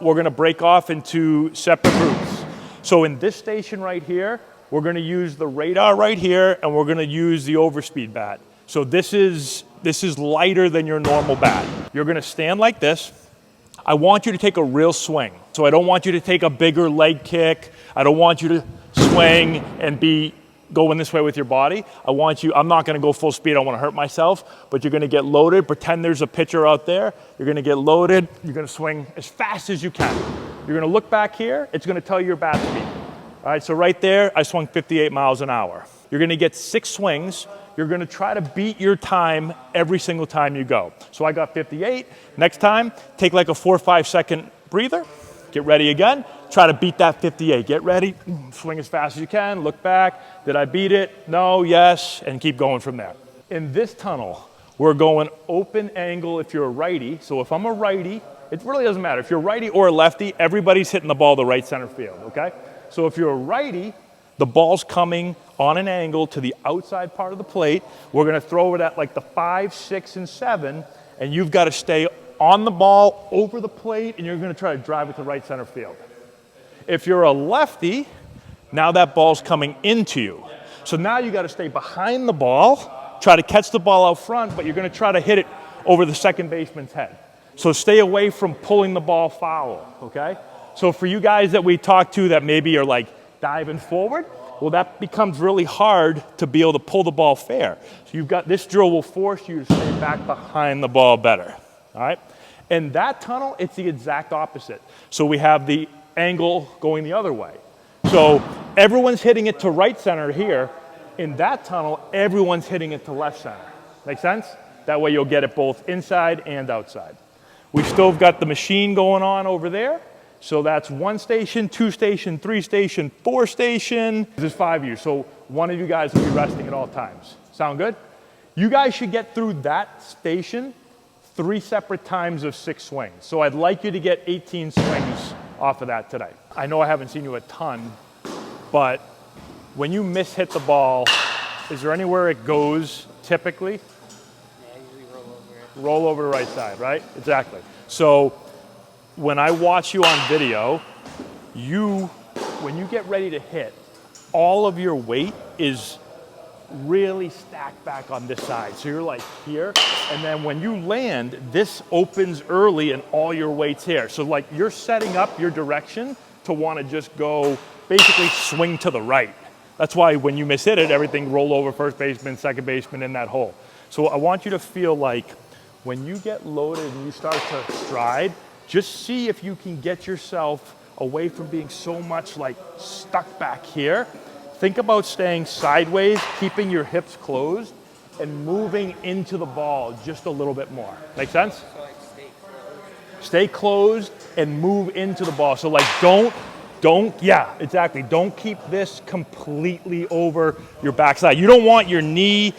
We're gonna break off into separate groups. So in this station right here, we're gonna use the radar right here, and we're gonna use the overspeed bat. So this is lighter than your normal bat. You're gonna stand like this. I want you to take a real swing. So I don't want you to take a bigger leg kick. I don't want you to swing and be going this way with your body. I'm not gonna go full speed, I don't wanna hurt myself, but you're gonna get loaded. Pretend there's a pitcher out there. You're gonna get loaded. You're gonna swing as fast as you can. You're gonna look back here. It's gonna tell you your bat speed. All right, so right there, I swung 58 miles an hour. You're gonna get 6 swings. You're gonna try to beat your time every single time you go. So I got 58. Next time, take like a 4 or 5 second breather. Get ready again. Try to beat that 58. Get ready, swing as fast as you can, look back. Did I beat it? No, yes, and keep going from there. In this tunnel, we're going open angle if you're a righty. So if I'm a righty, it really doesn't matter. If you're a righty or a lefty, everybody's hitting the ball to right center field, okay? So if you're a righty, the ball's coming on an angle to the outside part of the plate. We're gonna throw it at like the 5, 6, and 7, and you've gotta stay on the ball, over the plate, and you're gonna try to drive it to right center field. If you're a lefty, now that ball's coming into you. So now you gotta stay behind the ball, try to catch the ball out front, but you're gonna try to hit it over the second baseman's head. So stay away from pulling the ball foul, okay? So for you guys that we talk to that maybe are like diving forward, well, that becomes really hard to be able to pull the ball fair. So you've got, this drill will force you to stay back behind the ball better, all right? In that tunnel, it's the exact opposite. So we have the angle going the other way. So everyone's hitting it to right center here. In that tunnel, everyone's hitting it to left center. Make sense? That way you'll get it both inside and outside. We've still got the machine going on over there. So that's 1 station, 2 station, 3 station, 4 station. This is 5 years, so one of you guys will be resting at all times. Sound good? You guys should get through that station 3 separate times of 6 swings. So I'd like you to get 18 swings off of that today. I know I haven't seen you a ton, but when you hit the ball, is there anywhere it goes typically? Yeah, I usually roll over it. Roll over the right side, right? Exactly. So when I watch you on video, when you get ready to hit, all of your weight is really stacked back on this side. So you're like here, and then when you land, this opens early and all your weight's here. So like you're setting up your direction to want to just go, basically swing to the right. That's why when you hit it, everything roll over first baseman, second baseman in that hole. So I want you to feel like when you get loaded and you start to stride, just see if you can get yourself away from being so much like stuck back here. Think about staying sideways, keeping your hips closed, and moving into the ball just a little bit more. Make sense? So like stay closed. Stay closed and move into the ball. So like yeah, exactly. Don't keep this completely over your backside. You don't want your knee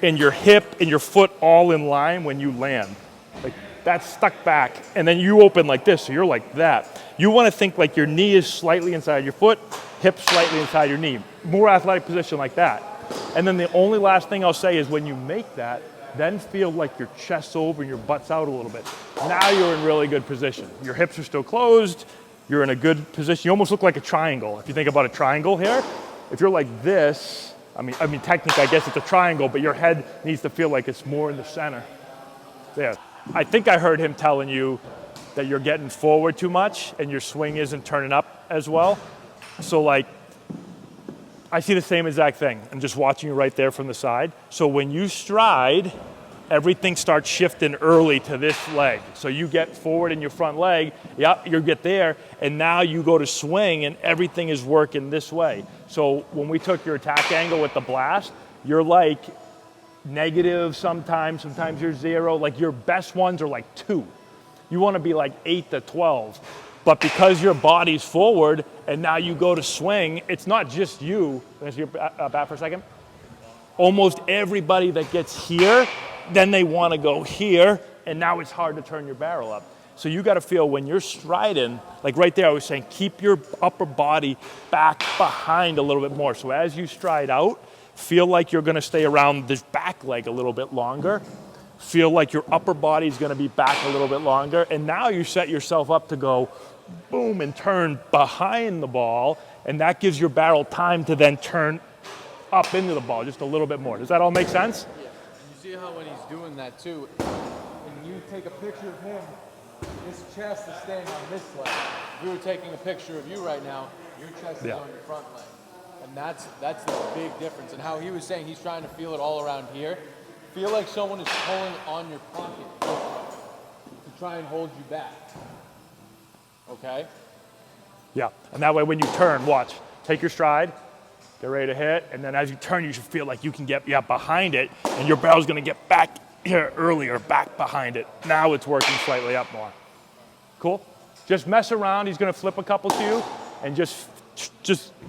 and your hip and your foot all in line when you land. Like that's stuck back, and then you open like this, so you're like that. You want to think like your knee is slightly inside your foot, hip slightly inside your knee. More athletic position like that. And then the only last thing I'll say is when you make that, then feel like your chest's over and your butt's out a little bit. Now you're in really good position. Your hips are still closed. You're in a good position. You almost look like a triangle. If you think about a triangle here, if you're like this, I mean, technically, I guess it's a triangle, but your head needs to feel like it's more in the center. There. I think I heard him telling you that you're getting forward too much and your swing isn't turning up as well. So like, I see the same exact thing. I'm just watching you right there from the side. So when you stride, everything starts shifting early to this leg. So you get forward in your front leg, you get there, and now you go to swing and everything is working this way. So when we took your attack angle with the blast, you're like negative sometimes you're 0. Like your best ones are like 2. You want to be like 8 to 12. But because your body's forward and now you go to swing, it's not just you. Can I see your bat for a second? Almost everybody that gets here, then they want to go here, and now it's hard to turn your barrel up. So you got to feel when you're striding, like right there I was saying, keep your upper body back behind a little bit more. So as you stride out, feel like you're going to stay around this back leg a little bit longer. Feel like your upper body is going to be back a little bit longer. And now you set yourself up to go boom and turn behind the ball. And that gives your barrel time to then turn up into the ball just a little bit more. Does that all make sense? Yeah. You see how when he's doing that too, when you take a picture of him, his chest is staying on this leg. If we were taking a picture of you right now, your chest is on your front leg. And that's the big difference. And how he was saying he's trying to feel it all around here. Feel like someone is pulling on your pocket to try and hold you back. Okay? Yeah, and that way when you turn, watch, take your stride, get ready to hit, and then as you turn, you should feel like you can get behind it, and your barrel's gonna get back here earlier, back behind it. Now it's working slightly up more. Cool? Just mess around. He's gonna flip a couple to you, and just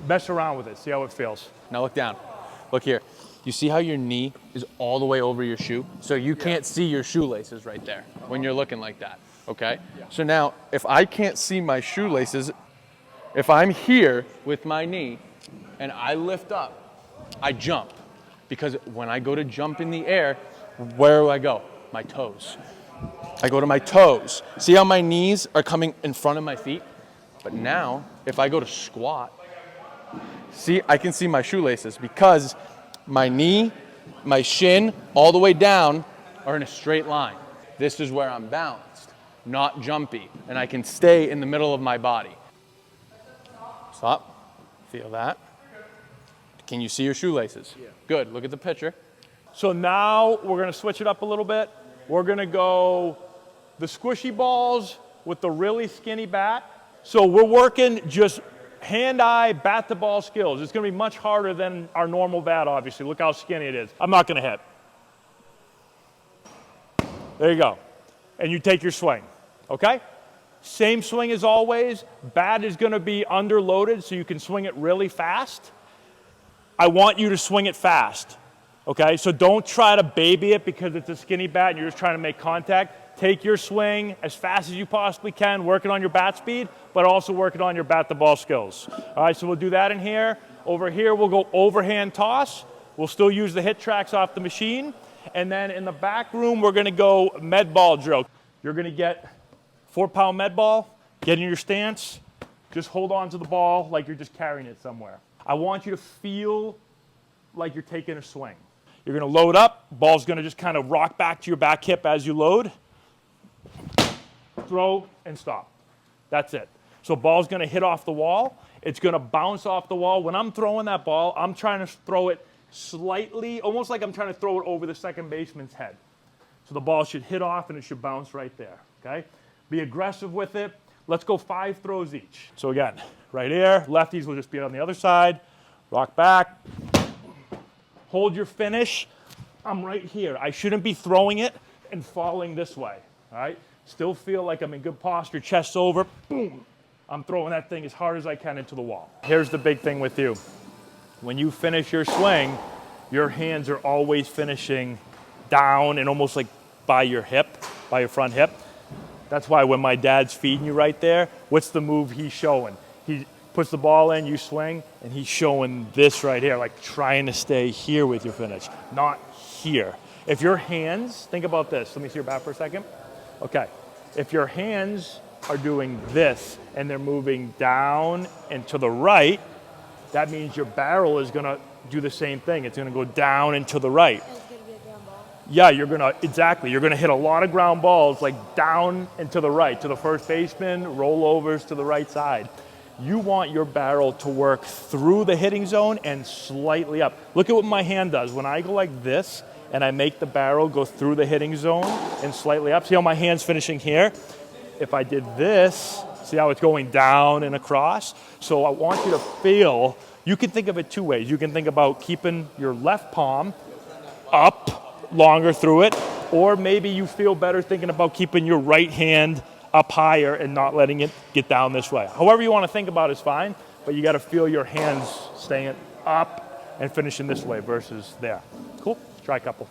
mess around with it. See how it feels. Now look down. Look here. You see how your knee is all the way over your shoe? So you can't see your shoelaces right there when you're looking like that, okay? Yeah. So now, if I can't see my shoelaces, if I'm here with my knee and I lift up, I jump. Because when I go to jump in the air, where do I go? My toes. I go to my toes. See how my knees are coming in front of my feet? But now, if I go to squat, see, I can see my shoelaces because my knee, my shin, all the way down are in a straight line. This is where I'm balanced, not jumpy, and I can stay in the middle of my body. Stop. Feel that. Can you see your shoelaces? Yeah. Good. Look at the picture. So now we're gonna switch it up a little bit. We're gonna go the squishy balls with the really skinny bat. So we're working just hand-eye, bat-to-ball skills. It's gonna be much harder than our normal bat, obviously. Look how skinny it is. I'm not gonna hit. There you go. And you take your swing, okay? Same swing as always. Bat is gonna be underloaded so you can swing it really fast. I want you to swing it fast, okay? So don't try to baby it because it's a skinny bat and you're just trying to make contact. Take your swing as fast as you possibly can, working on your bat speed, but also working on your bat-to-ball skills. All right, so we'll do that in here. Over here, we'll go overhand toss. We'll still use the hit tracks off the machine. And then in the back room, we're gonna go Medball drill. You're gonna get 4-pound Medball, get in your stance, just hold on to the ball like you're just carrying it somewhere. I want you to feel like you're taking a swing. You're gonna load up, ball's gonna just kind of rock back to your back hip as you load. Throw and stop. That's it. So ball's gonna hit off the wall. It's gonna bounce off the wall. When I'm throwing that ball, I'm trying to throw it slightly, almost like I'm trying to throw it over the second baseman's head. So the ball should hit off and it should bounce right there, okay? Be aggressive with it. Let's go 5 throws each. So again, right here, lefties will just be on the other side. Rock back. Hold your finish. I'm right here. I shouldn't be throwing it and falling this way, all right? Still feel like I'm in good posture, chest over, boom. I'm throwing that thing as hard as I can into the wall. Here's the big thing with you. When you finish your swing, your hands are always finishing down and almost like by your hip, by your front hip. That's why when my dad's feeding you right there, what's the move he's showing? He puts the ball in, you swing, and he's showing this right here, like trying to stay here with your finish, not here. If your hands, think about this. Let me see your bat for a second. Okay, if your hands are doing this and they're moving down and to the right, that means your barrel is gonna do the same thing. It's gonna go down and to the right. It's gonna be a ground ball. Yeah, you're gonna hit a lot of ground balls like down and to the right, to the first baseman, rollovers to the right side. You want your barrel to work through the hitting zone and slightly up. Look at what my hand does. When I go like this and I make the barrel go through the hitting zone and slightly up, see how my hand's finishing here? If I did this, see how it's going down and across? So I want you to feel, you can think of it 2 ways. You can think about keeping your left palm up longer through it, or maybe you feel better thinking about keeping your right hand up higher and not letting it get down this way. However you want to think about it is fine, but you got to feel your hands staying up and finishing this way versus there. Cool? Try a couple.